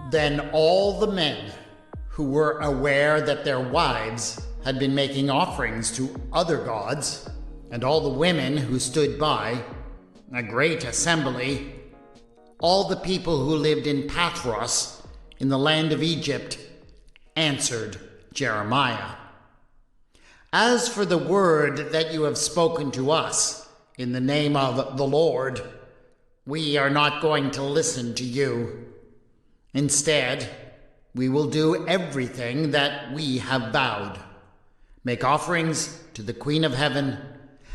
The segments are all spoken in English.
Then all the men who were aware that their wives had been making offerings to other gods, and all the women who stood by, a great assembly, all the people who lived in Pathros in the land of Egypt, answered Jeremiah, "As for the word that you have spoken to us in the name of the Lord, we are not going to listen to you. Instead, we will do everything that we have vowed, make offerings to the Queen of Heaven,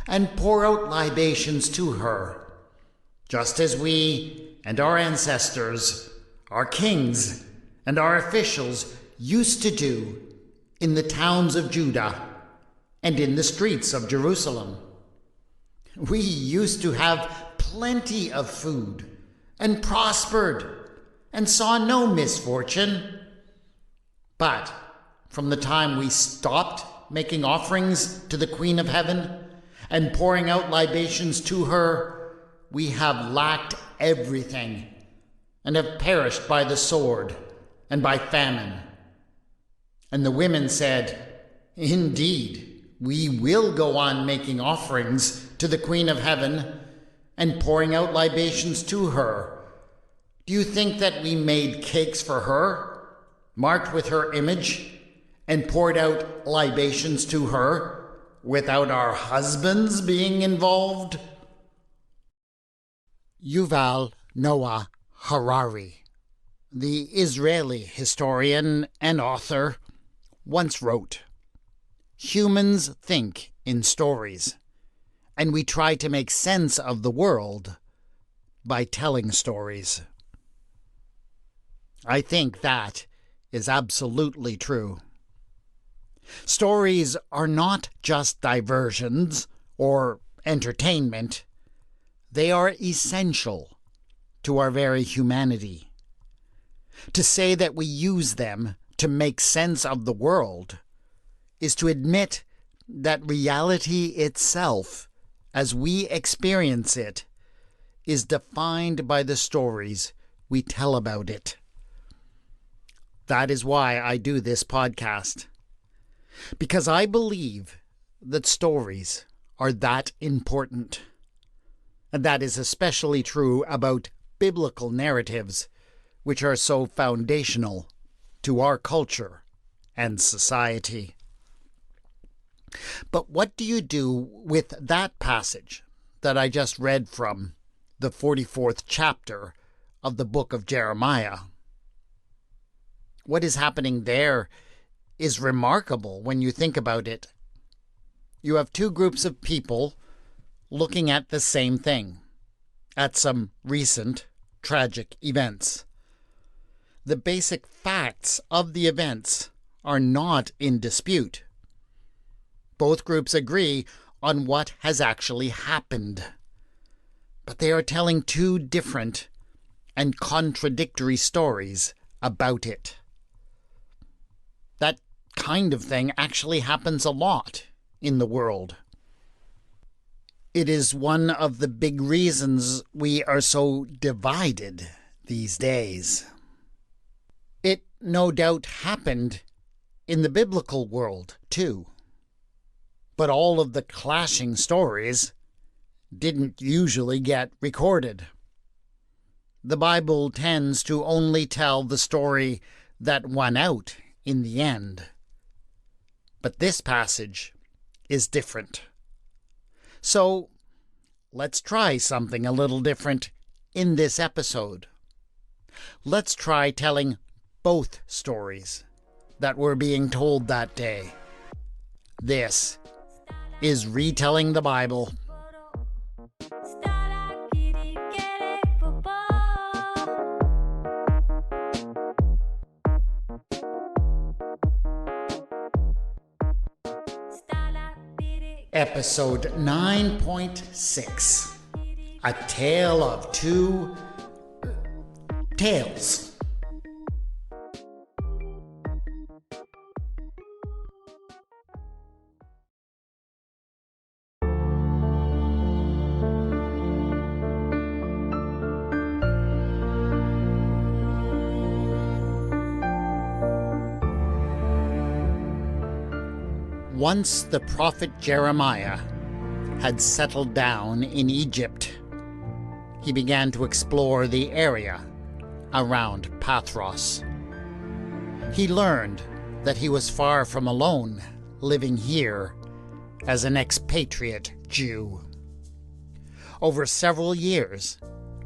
and pour out libations to her, just as we and our ancestors, our kings, and our officials used to do in the towns of Judah and in the streets of Jerusalem. We used to have plenty of food and prospered and saw no misfortune. But from the time we stopped making offerings to the Queen of Heaven and pouring out libations to her, we have lacked everything and have perished by the sword and by famine." And the women said, "Indeed, we will go on making offerings to the Queen of Heaven and pouring out libations to her. Do you think that we made cakes for her, marked with her image, and poured out libations to her without our husbands being involved?" Yuval Noah Harari, the Israeli historian and author, once wrote, "Humans think in stories, and we try to make sense of the world by telling stories." I think that is absolutely true. Stories are not just diversions or entertainment. They are essential to our very humanity. To say that we use them to make sense of the world is to admit that reality itself, as we experience it, is defined by the stories we tell about it. That is why I do this podcast. Because I believe that stories are that important. And that is especially true about biblical narratives, which are so foundational to our culture and society. But what do you do with that passage that I just read from the 44th chapter of the book of Jeremiah? What is happening there is remarkable when you think about it. You have two groups of people looking at the same thing, at some recent tragic events. The basic facts of the events are not in dispute. Both groups agree on what has actually happened, but they are telling two different and contradictory stories about it. That kind of thing actually happens a lot in the world. It is one of the big reasons we are so divided these days. It no doubt happened in the biblical world, too. But all of the clashing stories didn't usually get recorded. The Bible tends to only tell the story that won out in the end. But this passage is different. So, let's try something a little different in this episode. Let's try telling both stories that were being told that day. This is Retelling the Bible. Episode 9.6, A Tale of Two Tales. Once the prophet Jeremiah had settled down in Egypt, he began to explore the area around Pathros. He learned that he was far from alone, living here as an expatriate Jew. Over several years,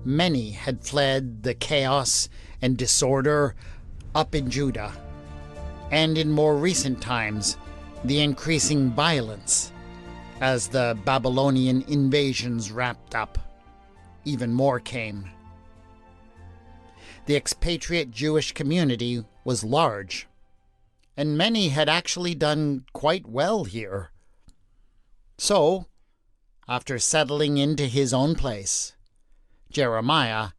many had fled the chaos and disorder up in Judah, and in more recent times, the increasing violence as the Babylonian invasions wrapped up. Even more came. The expatriate Jewish community was large, and many had actually done quite well here. So, after settling into his own place, Jeremiah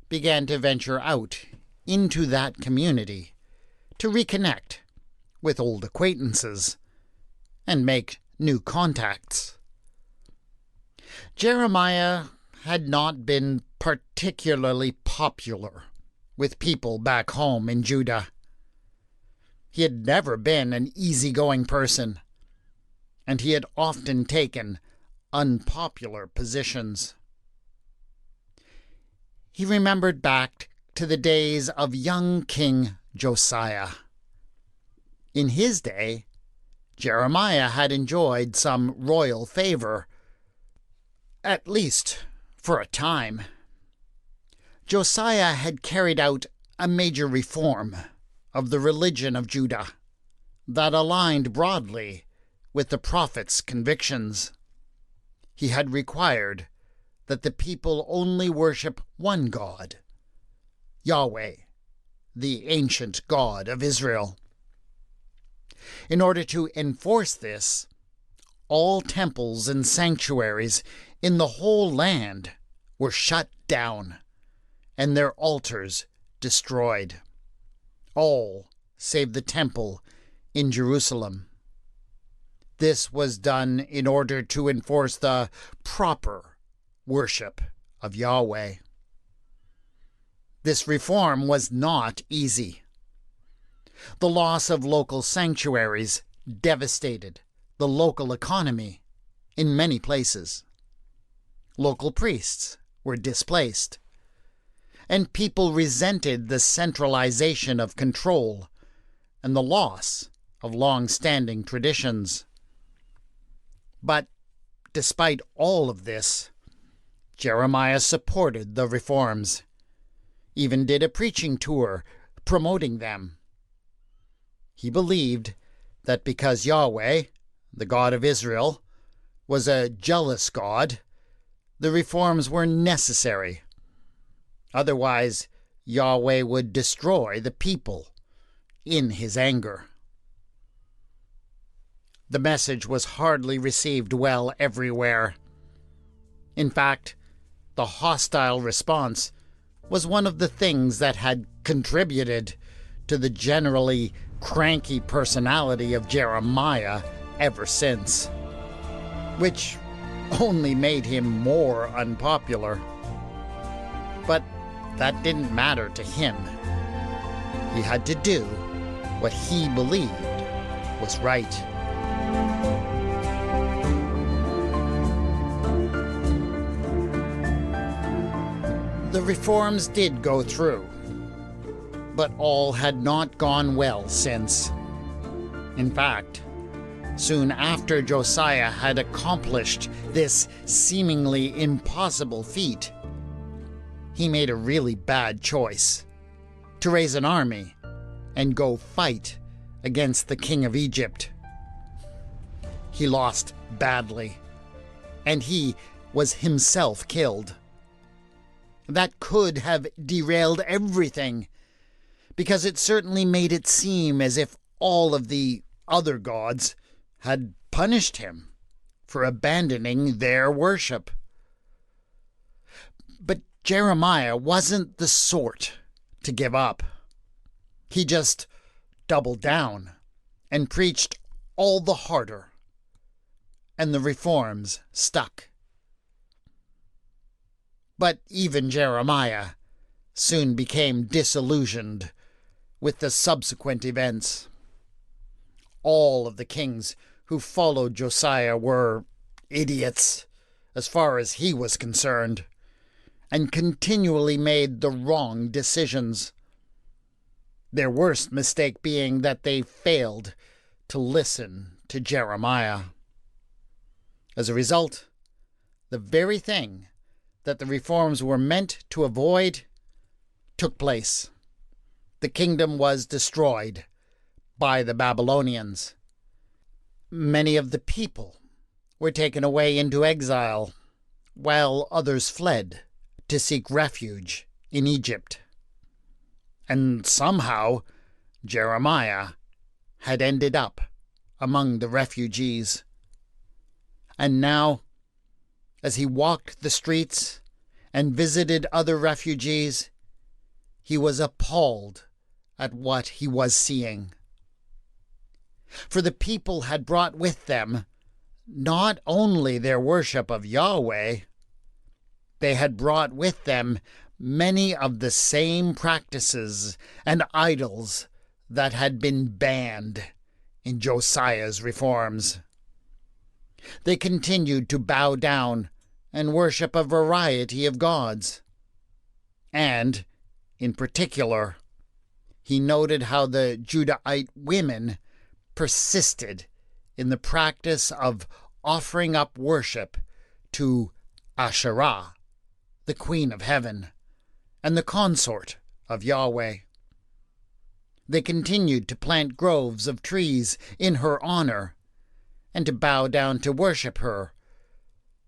began to venture out into that community to reconnect with old acquaintances and make new contacts. Jeremiah had not been particularly popular with people back home in Judah. He had never been an easygoing person, and he had often taken unpopular positions. He remembered back to the days of young King Josiah. In his day, Jeremiah had enjoyed some royal favor, at least for a time. Josiah had carried out a major reform of the religion of Judah that aligned broadly with the prophet's convictions. He had required that the people only worship one God, Yahweh, the ancient God of Israel. In order to enforce this, all temples and sanctuaries in the whole land were shut down and their altars destroyed, all save the temple in Jerusalem. This was done in order to enforce the proper worship of Yahweh. This reform was not easy. The loss of local sanctuaries devastated the local economy in many places. Local priests were displaced, and people resented the centralization of control and the loss of long-standing traditions. But despite all of this, Jeremiah supported the reforms, even did a preaching tour promoting them. He believed that because Yahweh, the God of Israel, was a jealous God, the reforms were necessary. Otherwise, Yahweh would destroy the people in his anger. The message was hardly received well everywhere. In fact, the hostile response was one of the things that had contributed to the generally cranky personality of Jeremiah ever since, which only made him more unpopular. But that didn't matter to him. He had to do what he believed was right. The reforms did go through, but all had not gone well since. In fact, soon after Josiah had accomplished this seemingly impossible feat, he made a really bad choice to raise an army and go fight against the king of Egypt. He lost badly, and he was himself killed. That could have derailed everything, because it certainly made it seem as if all of the other gods had punished him for abandoning their worship. But Jeremiah wasn't the sort to give up. He just doubled down and preached all the harder, and the reforms stuck. But even Jeremiah soon became disillusioned with the subsequent events. All of the kings who followed Josiah were idiots, as far as he was concerned, and continually made the wrong decisions. Their worst mistake being that they failed to listen to Jeremiah. As a result, the very thing that the reforms were meant to avoid took place. The kingdom was destroyed by the Babylonians. Many of the people were taken away into exile, while others fled to seek refuge in Egypt. And somehow Jeremiah had ended up among the refugees. And now, as he walked the streets and visited other refugees, he was appalled at what he was seeing. For the people had brought with them not only their worship of Yahweh, they had brought with them many of the same practices and idols that had been banned in Josiah's reforms. They continued to bow down and worship a variety of gods. And, in particular, he noted how the Judahite women persisted in the practice of offering up worship to Asherah, the Queen of Heaven, and the consort of Yahweh. They continued to plant groves of trees in her honor, and to bow down to worship her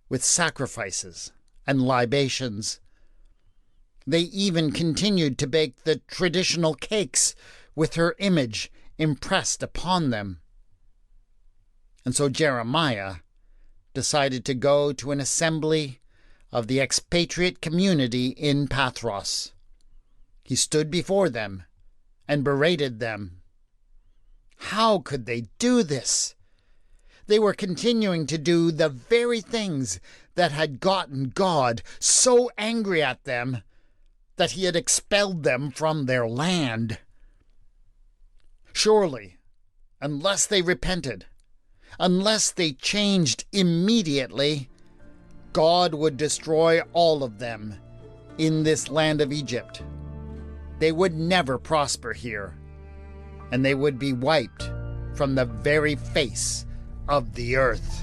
with sacrifices and libations. They even continued to bake the traditional cakes with her image impressed upon them. And so Jeremiah decided to go to an assembly of the expatriate community in Pathros. He stood before them and berated them. How could they do this? They were continuing to do the very things that had gotten God so angry at them that he had expelled them from their land. Surely, unless they repented, unless they changed immediately, God would destroy all of them in this land of Egypt. They would never prosper here, and they would be wiped from the very face of the earth.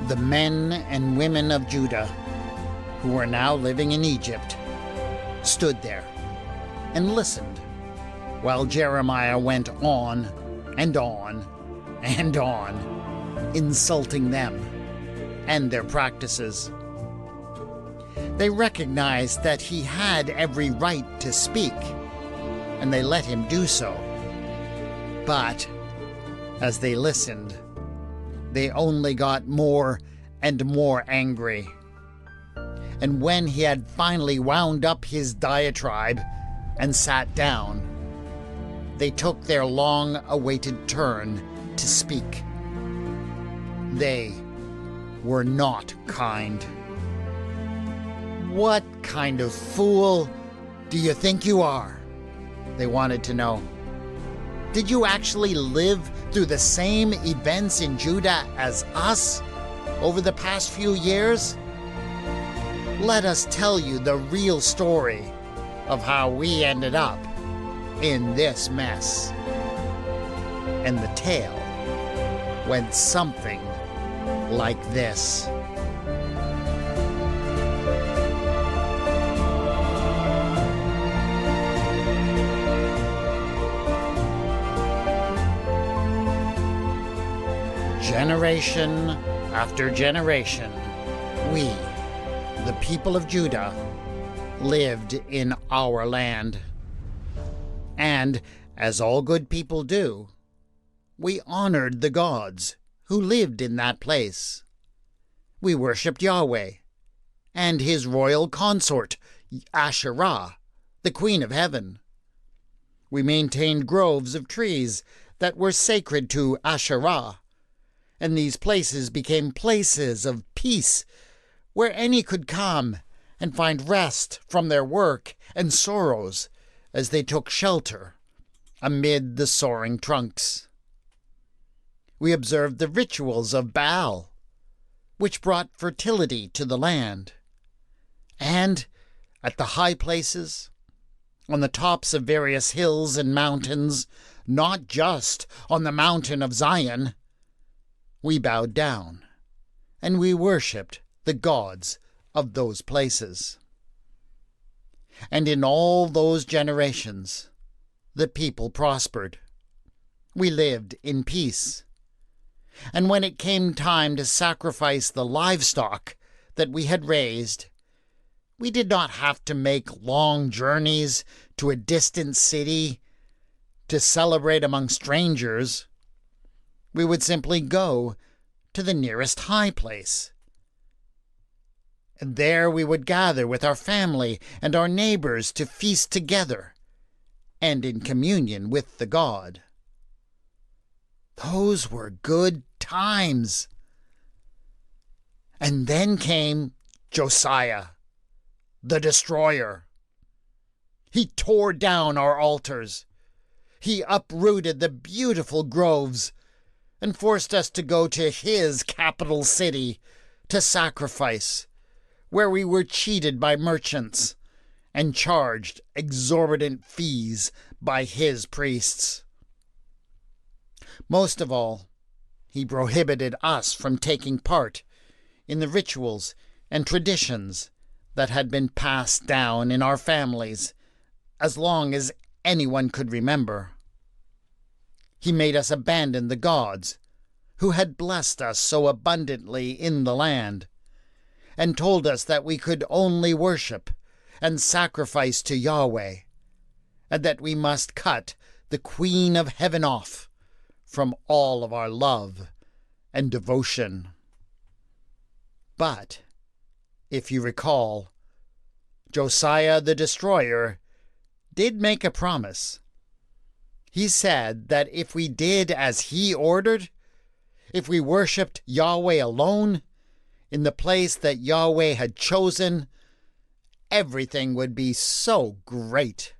The men and women of Judah, who were now living in Egypt, stood there and listened while Jeremiah went on and on and on, insulting them and their practices. They recognized that he had every right to speak, and they let him do so. But as they listened, they only got more and more angry. And when he had finally wound up his diatribe and sat down, they took their long-awaited turn to speak. They were not kind. "What kind of fool do you think you are?" they wanted to know. "Did you actually live through the same events in Judah as us over the past few years? Let us tell you the real story of how we ended up in this mess." And the tale went something like this. Generation after generation, we, the people of Judah, lived in our land. And, as all good people do, we honored the gods who lived in that place. We worshipped Yahweh and his royal consort, Asherah, the Queen of Heaven. We maintained groves of trees that were sacred to Asherah, and these places became places of peace where any could come and find rest from their work and sorrows as they took shelter amid the soaring trunks. We observed the rituals of Baal, which brought fertility to the land. And at the high places, on the tops of various hills and mountains, not just on the mountain of Zion, we bowed down and we worshipped the gods of those places. And in all those generations, the people prospered. We lived in peace. And when it came time to sacrifice the livestock that we had raised, we did not have to make long journeys to a distant city to celebrate among strangers. We would simply go to the nearest high place. And there we would gather with our family and our neighbors to feast together and in communion with the God. Those were good times. And then came Josiah, the destroyer. He tore down our altars. He uprooted the beautiful groves and forced us to go to his capital city to sacrifice, where we were cheated by merchants and charged exorbitant fees by his priests. Most of all, he prohibited us from taking part in the rituals and traditions that had been passed down in our families as long as anyone could remember. He made us abandon the gods who had blessed us so abundantly in the land, and told us that we could only worship and sacrifice to Yahweh, and that we must cut the Queen of Heaven off from all of our love and devotion. But, if you recall, Josiah the Destroyer did make a promise. He said that if we did as he ordered, if we worshipped Yahweh alone, in the place that Yahweh had chosen, everything would be so great.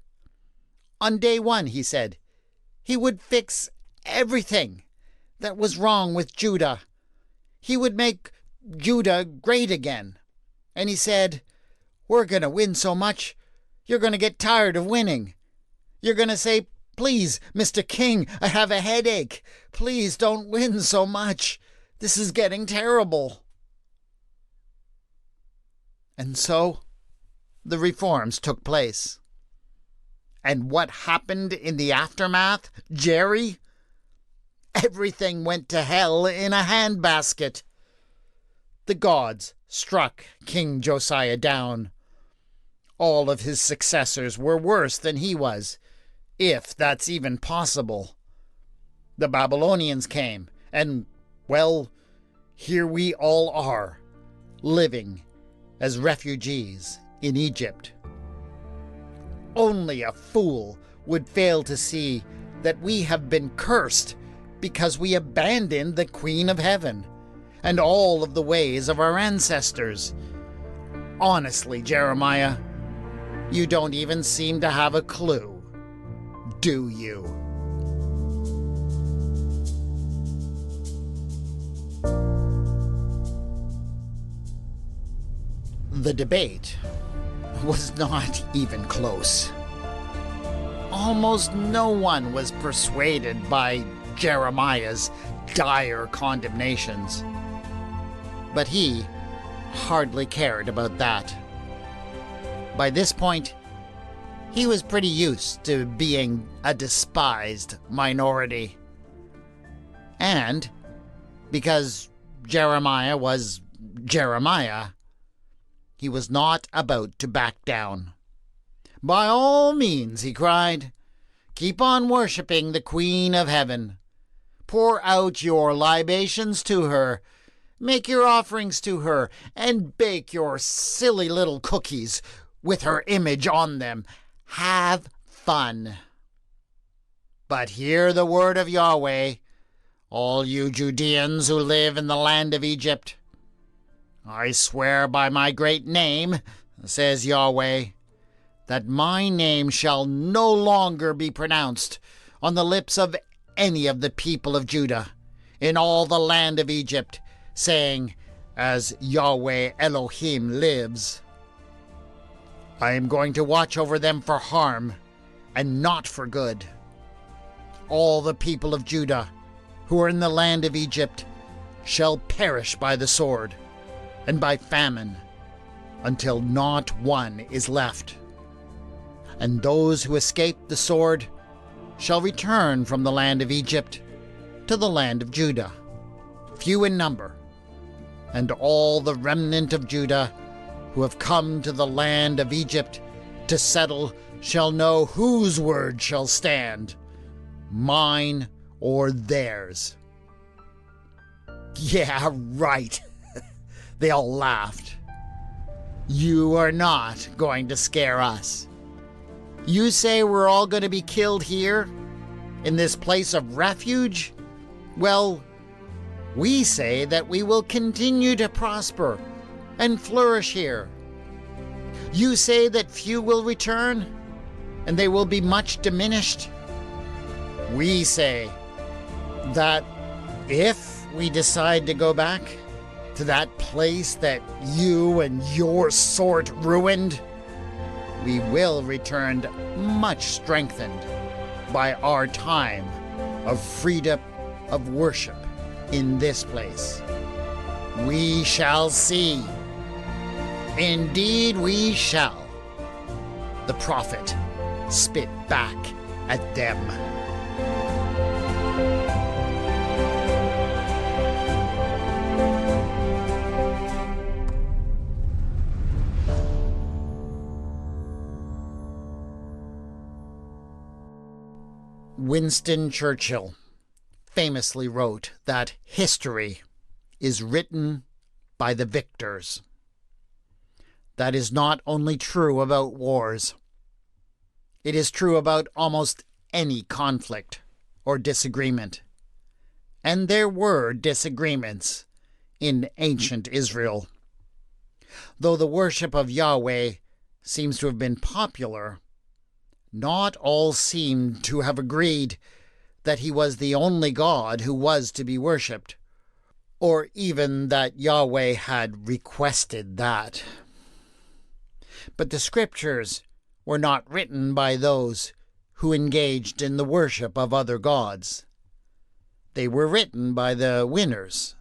On day one, he said, he would fix everything that was wrong with Judah. He would make Judah great again. And he said, we're going to win so much, you're going to get tired of winning. You're going to say, please, Mr. King, I have a headache. Please don't win so much. This is getting terrible. And so, the reforms took place. And what happened in the aftermath, Jerry? Everything went to hell in a handbasket. The gods struck King Josiah down. All of his successors were worse than he was, if that's even possible. The Babylonians came, and, well, here we all are, living as refugees in Egypt. Only a fool would fail to see that we have been cursed because we abandoned the Queen of Heaven and all of the ways of our ancestors. Honestly, Jeremiah, you don't even seem to have a clue, do you? The debate was not even close. Almost no one was persuaded by Jeremiah's dire condemnations. But he hardly cared about that. By this point, he was pretty used to being a despised minority. And because Jeremiah was Jeremiah, he was not about to back down. By all means, he cried, keep on worshipping the Queen of Heaven. Pour out your libations to her, make your offerings to her, and bake your silly little cookies with her image on them. Have fun. But hear the word of Yahweh, all you Judeans who live in the land of Egypt. I swear by my great name, says Yahweh, that my name shall no longer be pronounced on the lips of any of the people of Judah in all the land of Egypt, saying, as Yahweh Elohim lives. I am going to watch over them for harm and not for good. All the people of Judah who are in the land of Egypt shall perish by the sword and by famine, until not one is left. And those who escape the sword shall return from the land of Egypt to the land of Judah, few in number, and all the remnant of Judah who have come to the land of Egypt to settle shall know whose word shall stand, mine or theirs. Yeah, right. They all laughed. You are not going to scare us. You say we're all going to be killed here, in this place of refuge? Well, we say that we will continue to prosper and flourish here. You say that few will return, and they will be much diminished. We say that if we decide to go back to that place that you and your sort ruined, we will return much strengthened by our time of freedom of worship in this place. We shall see. Indeed we shall. The prophet spit back at them. Winston Churchill famously wrote that history is written by the victors. That is not only true about wars. It is true about almost any conflict or disagreement. And there were disagreements in ancient Israel. Though the worship of Yahweh seems to have been popular, not all seemed to have agreed that he was the only God who was to be worshipped, or even that Yahweh had requested that. But the scriptures were not written by those who engaged in the worship of other gods. They were written by the winners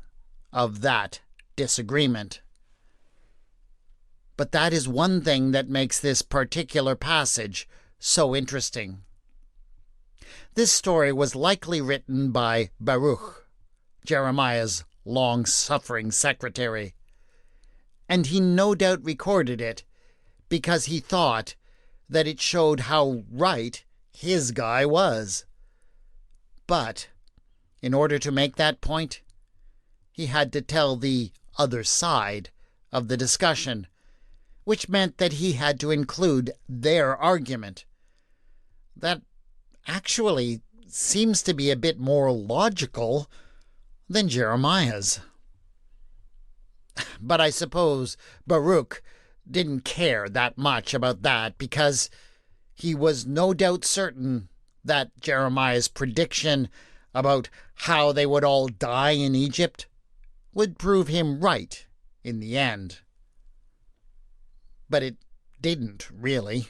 of that disagreement. But that is one thing that makes this particular passage so interesting. This story was likely written by Baruch, Jeremiah's long-suffering secretary, and he no doubt recorded it because he thought that it showed how right his guy was. But in order to make that point, he had to tell the other side of the discussion, which meant that he had to include their argument. That actually seems to be a bit more logical than Jeremiah's. But I suppose Baruch didn't care that much about that because he was no doubt certain that Jeremiah's prediction about how they would all die in Egypt would prove him right in the end. But it didn't, really.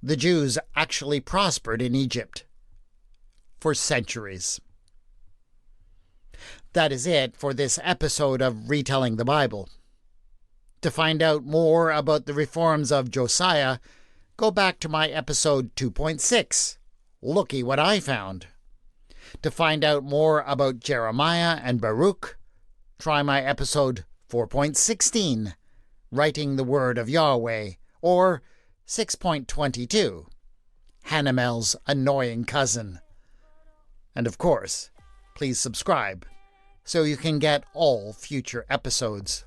The Jews actually prospered in Egypt for centuries. That is it for this episode of Retelling the Bible. To find out more about the reforms of Josiah, go back to my episode 2.6, Looky What I Found. To find out more about Jeremiah and Baruch, try my episode 4.16, Writing the Word of Yahweh, or 6.22, Hanamel's Annoying Cousin. And of course, please subscribe so you can get all future episodes.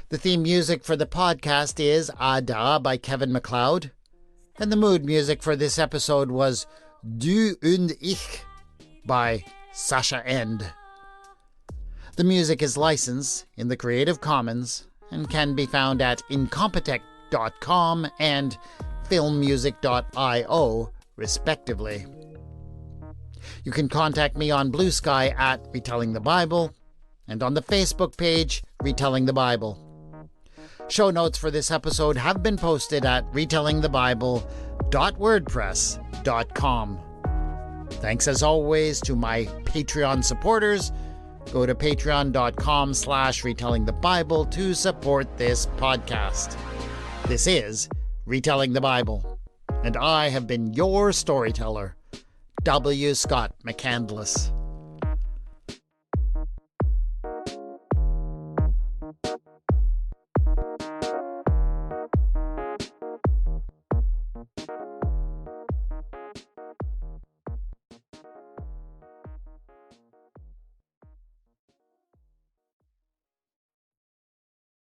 The theme music for the podcast is Ada by Kevin MacLeod, and the mood music for this episode was Du und Ich by Sascha End. The music is licensed in the Creative Commons and can be found at incompetech.com and filmmusic.io, respectively. You can contact me on Bluesky at Retelling the Bible and on the Facebook page Retelling the Bible. Show notes for this episode have been posted at retellingthebible.wordpress.com. Thanks as always to my Patreon supporters. Go to patreon.com/retellingthebible to support this podcast. This is Retelling the Bible, and I have been your storyteller, W. Scott McCandless.